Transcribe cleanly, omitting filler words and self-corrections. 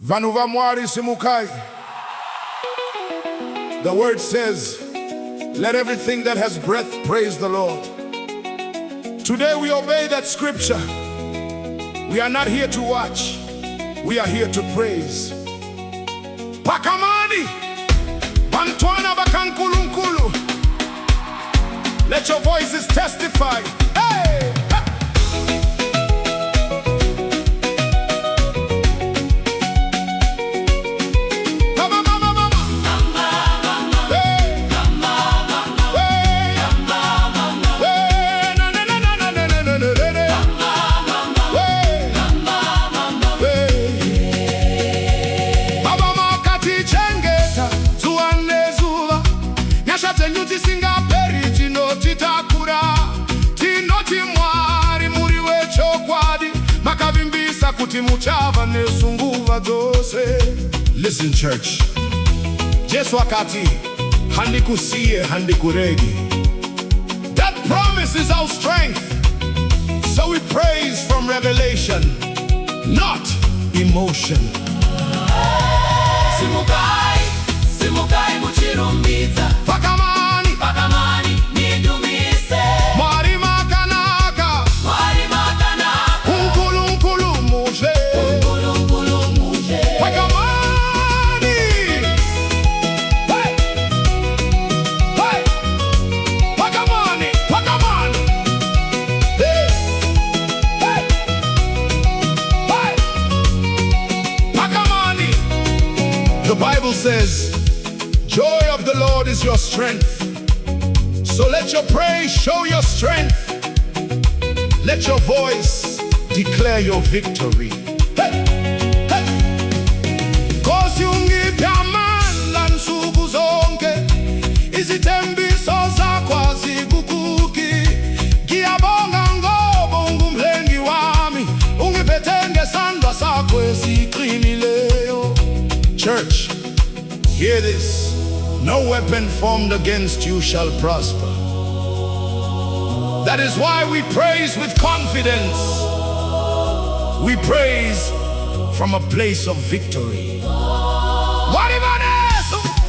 Vanuva mwari Simukai. The word says, let everything that has breath praise the Lord. Today we obey that scripture. We are not here to watch. We are here to praise. Phakamani, bantwana bakankulunkulu. Let your voices testify. Hey! Listen, church. Jesu wakati handikusiye handikuregi. That promise is our strength. So we praise from revelation, not emotion. Simukai, Simukai, muchirumbidza. Phakamani, Phakamani, nidumise. Mwari makanaka, Mwari makanaka. unkulunkulu muje. Unkulunkulu muje. Phakamani, hey, hey, Phakamani, Phakamani, hey, hey, hey, Phakamani. The Bible says, joy of the Lord is your strength. So let your praise show your strength. Let your voice declare your victory. Hey, hey. Kosi ungiphe amandla nsuku zonke, izithembiso zakho azigugugi. Ngiyabonga ngoba ungumhlengi wami, ungiphethe ngesandla sakho esiqinileyo. Church, hear this. No weapon formed against you shall prosper. That is why we praise with confidence. We praise from a place of victory. What even else?